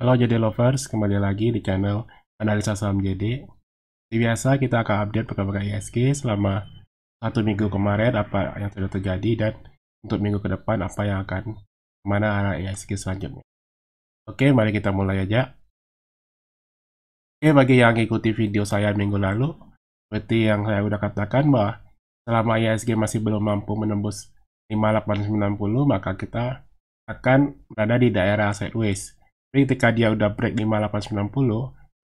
Halo JD Lovers, kembali lagi di channel Analisa Saham JD. Seperti biasa, kita akan update perkembangan IHSG selama 1 minggu kemarin, apa yang sudah terjadi, dan untuk minggu ke depan, apa yang akan kemana arah IHSG selanjutnya. Oke, mari kita mulai aja. Oke, bagi yang ikuti video saya minggu lalu, seperti yang saya udah katakan bahwa selama IHSG masih belum mampu menembus 5890, maka kita akan berada di daerah sideways. Tapi ketika dia udah break 5890,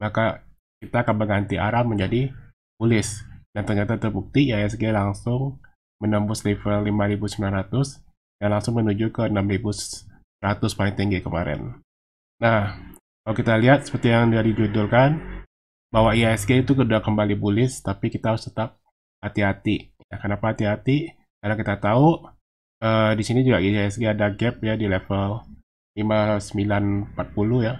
maka kita akan berganti arah menjadi bullish. Dan ternyata terbukti IHSG langsung menembus level 5900 dan langsung menuju ke 6100 paling tinggi kemarin. Nah, kalau kita lihat seperti yang dari judulkan, bahwa IHSG itu sudah kembali bullish, tapi kita harus tetap hati-hati. Ya, kenapa hati-hati? Karena kita tahu di sini juga IHSG ada gap ya di level 5940 ya.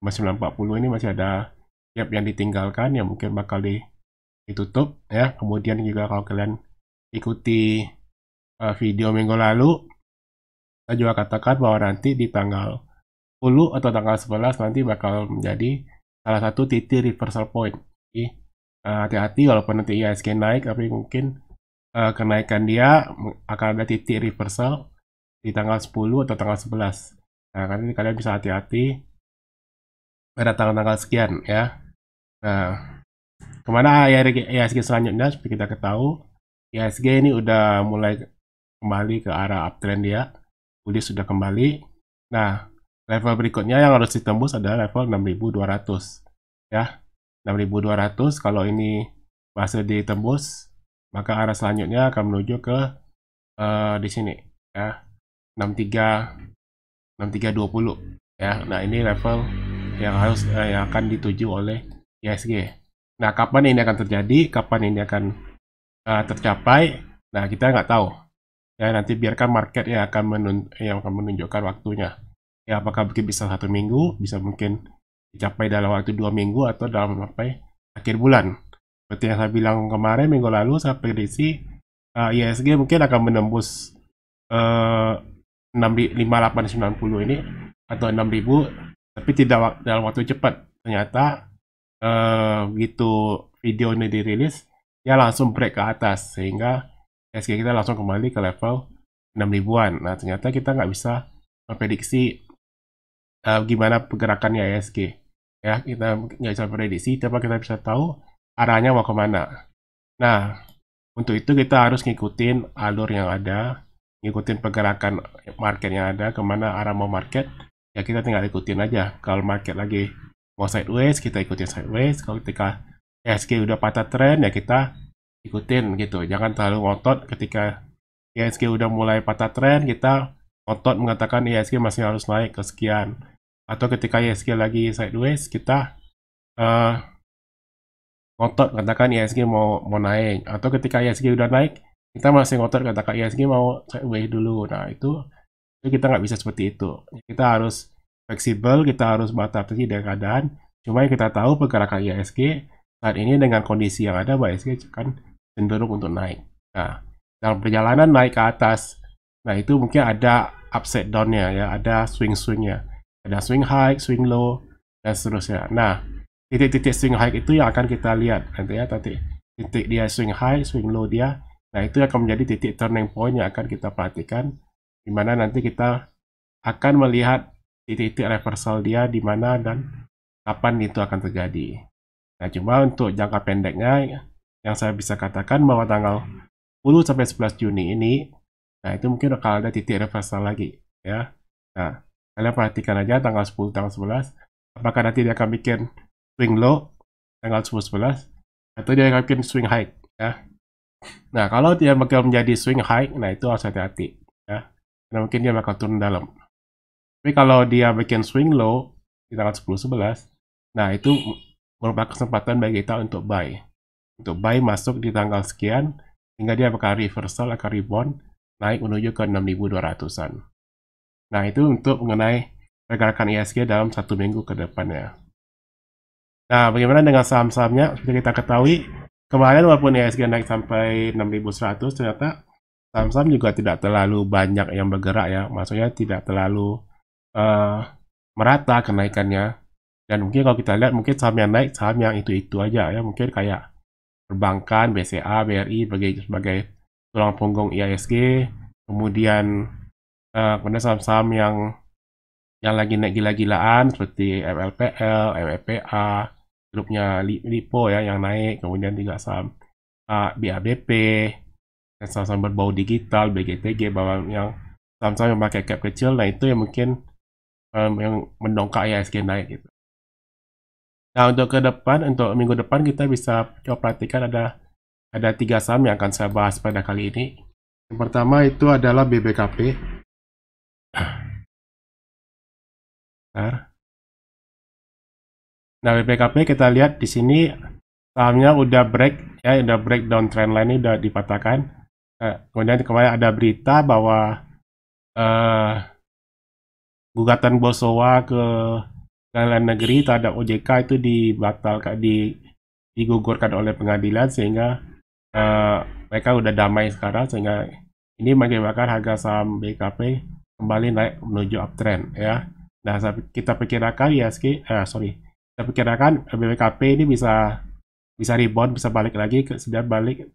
5940 ini masih ada gap yang ditinggalkan yang mungkin bakal ditutup ya. Kemudian juga kalau kalian ikuti video minggu lalu, saya juga katakan bahwa nanti di tanggal 10 atau tanggal 11 nanti bakal menjadi salah satu titik reversal point. Jadi hati-hati walaupun nanti IHSG naik, tapi mungkin kenaikan dia akan ada titik reversal di tanggal 10 atau tanggal 11. Nah, karena kalian bisa hati-hati pada tanggal-tanggal sekian ya. Nah, kemana IHSG selanjutnya? Seperti kita ketahui, IHSG ini udah mulai kembali ke arah uptrend dia. Bullish sudah kembali. Nah, level berikutnya yang harus ditembus adalah level 6200 ya. 6200 kalau ini berhasil ditembus, maka arah selanjutnya akan menuju ke di sini ya, 6320 ya. Nah, ini level yang harus yang akan dituju oleh IHSG. Nah, kapan ini akan terjadi, kapan ini akan tercapai, nah kita nggak tahu ya. Nanti biarkan market yang akan menunjukkan waktunya ya, apakah mungkin bisa 1 minggu, bisa mungkin dicapai dalam waktu 2 minggu, atau dalam sampai akhir bulan. Seperti yang saya bilang kemarin minggu lalu, saya prediksi IHSG mungkin akan menembus 5890 ini atau 6000, tapi tidak dalam waktu cepat. Ternyata begitu video ini dirilis, ya langsung break ke atas, sehingga IHSG kita langsung kembali ke level 6000-an. Nah, ternyata kita nggak bisa memprediksi gimana pergerakannya IHSG ya. Kita nggak bisa prediksi, tapi kita bisa tahu arahnya mau kemana. Nah, untuk itu kita harus ngikutin alur yang ada, ngikutin pergerakan market yang ada, kemana arah mau market, ya kita tinggal ikutin aja. Kalau market lagi mau sideways, kita ikutin sideways. Kalau ketika IHSG udah patah trend, ya kita ikutin gitu. Jangan terlalu ngotot ketika IHSG udah mulai patah trend, kita ngotot mengatakan IHSG masih harus naik ke sekian. Atau ketika IHSG lagi sideways, kita ngotot katakan IHSG mau naik. Atau ketika IHSG udah naik, kita masih ngotot katakan IHSG mau sideways dulu. Nah, itu kita nggak bisa seperti itu. Kita harus fleksibel, kita harus beradaptasi dengan keadaan. Cuma yang kita tahu pergerakan IHSG saat ini dengan kondisi yang ada, IHSG akan cenderung untuk naik. Nah, dalam perjalanan naik ke atas, nah itu mungkin ada upside down-nya ya, ada swing-swingnya. Ada swing high, swing low, dan seterusnya. Nah, titik-titik swing high itu yang akan kita lihat nanti ya, titik dia swing high, swing low dia. Nah, itu akan menjadi titik turning point yang akan kita perhatikan, di mana nanti kita akan melihat titik-titik reversal dia di mana dan kapan itu akan terjadi. Nah, cuma untuk jangka pendeknya yang saya bisa katakan bahwa tanggal 10 sampai 11 Juni ini, nah itu mungkin akan ada titik reversal lagi ya. Nah, kalian perhatikan aja tanggal 10, tanggal 11, apakah nanti dia akan bikin swing low tanggal 10-11, atau dia akan bikin swing high ya. Nah, kalau dia bakal menjadi swing high, nah itu harus hati-hati ya, karena mungkin dia bakal turun dalam. Tapi kalau dia bikin swing low di tanggal 10-11, nah itu merupakan kesempatan bagi kita untuk buy masuk di tanggal sekian, sehingga dia bakal reversal, akan rebound naik menuju ke 6200-an. Nah, itu untuk mengenai pergerakan IHSG dalam 1 minggu ke depannya. Nah, bagaimana dengan saham-sahamnya? Seperti kita ketahui, kemarin walaupun IHSG naik sampai 6100, ternyata saham-saham juga tidak terlalu banyak yang bergerak ya. Maksudnya tidak terlalu merata kenaikannya. Dan mungkin kalau kita lihat mungkin saham yang naik saham yang itu aja ya, mungkin kayak perbankan, BCA, BRI sebagai tulang punggung IISG. Kemudian kemudian saham-saham yang lagi naik gila-gilaan seperti MLPL, MFPA, grupnya Lipo ya yang naik. Kemudian juga saham BABP, dan saham-saham berbau digital, BGTG, bahwa yang saham-saham yang pakai cap kecil, nah itu yang mungkin yang mendongkrak IISG naik gitu. Nah, untuk ke depan, untuk minggu depan kita bisa coba perhatikan ada 3 saham yang akan saya bahas pada kali ini. Yang pertama itu adalah BBKP. Nah, BBKP kita lihat di sini sahamnya udah break ya, udah break down trendline ini udah dipatahkan. Kemudian kemarin ada berita bahwa gugatan Bosowa ke pengadilan negeri terhadap OJK itu dibatalkan, digugurkan oleh pengadilan, sehingga mereka udah damai sekarang, sehingga ini mengakibatkan harga saham BKP kembali naik menuju uptrend ya. Nah, kita perkirakan kita perkirakan BKP ini bisa rebound, bisa balik lagi ke sudah balik.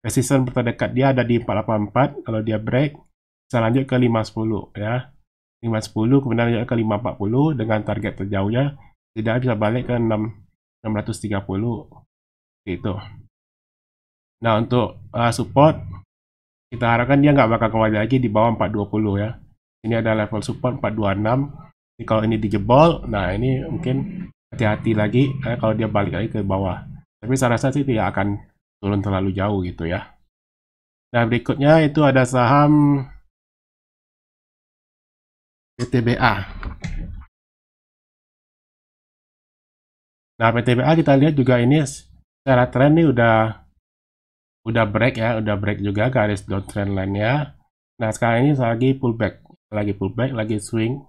Resistance terdekat dia ada di 484, kalau dia break bisa lanjut ke 510 ya. 510 kemudian lanjut ke 540 dengan target terjauhnya tidak bisa balik ke 630 gitu. Nah, untuk support kita harapkan dia nggak bakal kembali lagi di bawah 420 ya. Ini ada level support 426. Jadi kalau ini dijebol, nah ini mungkin hati-hati lagi kalau dia balik lagi ke bawah. Tapi saya rasa sih tidak akan turun terlalu jauh gitu ya. Nah, berikutnya itu ada saham PTBA. Nah, PTBA kita lihat juga ini secara tren nih udah break ya, udah break juga garis downtrend line-nya. Nah, sekarang ini lagi pullback, lagi swing,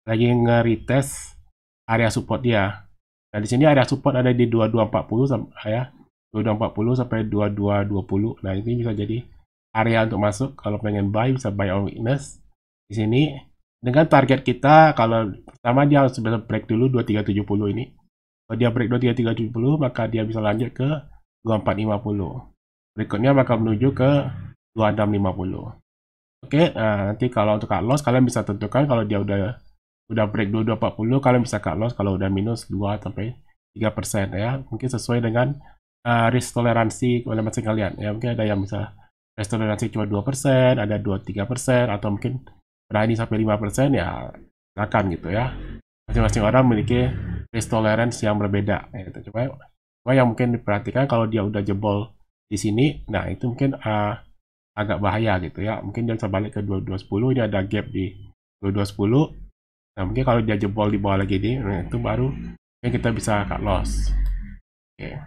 lagi nge-retest area support dia. Nah, di sini area support ada di 2240 ya. 2240 sampai 2220. Nah, ini bisa jadi area untuk masuk kalau pengen buy, bisa buy on weakness di sini. Dengan target kita, kalau pertama dia harus break dulu 2370 ini. Kalau dia break 2370, maka dia bisa lanjut ke 2450. Berikutnya bakal menuju ke 2650. Oke, nah nanti kalau untuk cut loss kalian bisa tentukan kalau dia udah break 2240, kalian bisa cut loss kalau udah minus 2 sampai 3% ya. Mungkin sesuai dengan risk toleransi masing-masing kalian ya. Mungkin ada yang bisa risk toleransi cuma 2%, ada 2-3%, atau mungkin berani sampai 5% ya silakan gitu ya. Masing-masing orang memiliki risk tolerance yang berbeda gitu. Cuma yang mungkin diperhatikan kalau dia udah jebol di sini, nah itu mungkin agak bahaya gitu ya. Mungkin dia bisa balik ke 2210, ini ada gap di 2210. Nah, mungkin kalau dia jebol di bawah lagi ini, nah itu baru kita bisa cut loss. Oke.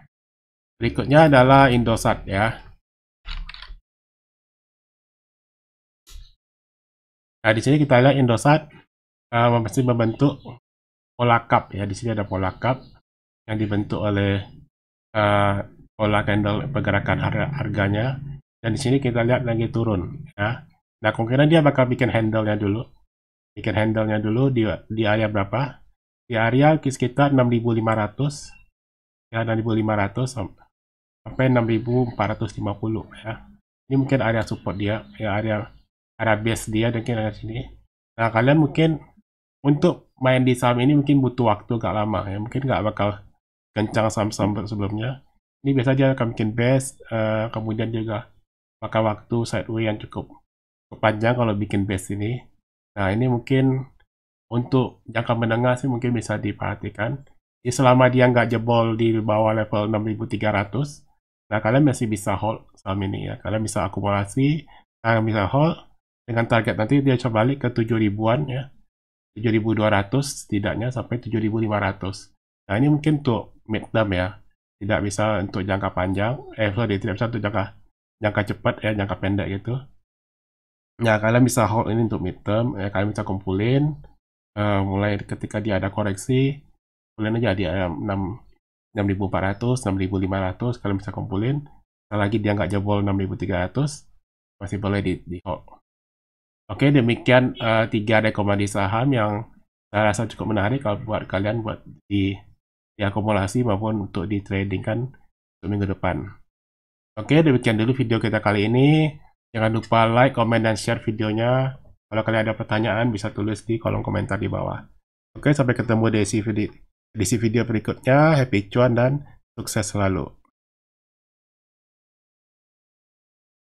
Berikutnya adalah Indosat ya. Nah, di sini kita lihat Indosat masih membentuk pola cup ya. Di sini ada pola cup yang dibentuk oleh pola candle pergerakan harganya, dan di sini kita lihat lagi turun ya. Nah, kemungkinan dia bakal bikin handle-nya dulu. Di area berapa? Di area sekitar 6.500 ya, 6.500 sampai 6.450 ya. Ini mungkin area support dia ya, area base dia mungkin ada sini. Nah, kalian mungkin untuk main di saham ini mungkin butuh waktu agak lama ya, mungkin nggak bakal kencang saham-saham sebelumnya. Ini biasa dia akan bikin base, kemudian juga pakai waktu sideways yang cukup panjang kalau bikin base ini. Nah, ini mungkin untuk jangka menengah sih mungkin bisa diperhatikan. Jadi selama dia nggak jebol di bawah level 6.300, nah kalian masih bisa hold saham ini ya. Kalian bisa akumulasi, kalian bisa hold dengan target nanti dia coba balik ke 7.000-an ya. 7.200 setidaknya sampai 7.500. Nah, ini mungkin untuk mid term ya. Tidak bisa untuk jangka panjang. Tidak bisa untuk jangka cepat ya, jangka pendek gitu. Nah, kalian bisa hold ini untuk mid term ya, kalian bisa kumpulin mulai ketika dia ada koreksi, kumpulin aja di 6.400, 6.500, kalian bisa kumpulin. Lagi dia nggak jebol 6.300, masih boleh di hold. Oke, demikian 3 rekomendasi saham yang Saya rasa cukup menarik kalau buat kalian buat di akumulasi maupun untuk di trading kan untuk minggu depan. Oke, demikian dulu video kita kali ini. Jangan lupa like, komen, dan share videonya. Kalau kalian ada pertanyaan bisa tulis di kolom komentar di bawah. Oke, sampai ketemu di edisi video berikutnya. Happy cuan dan sukses selalu.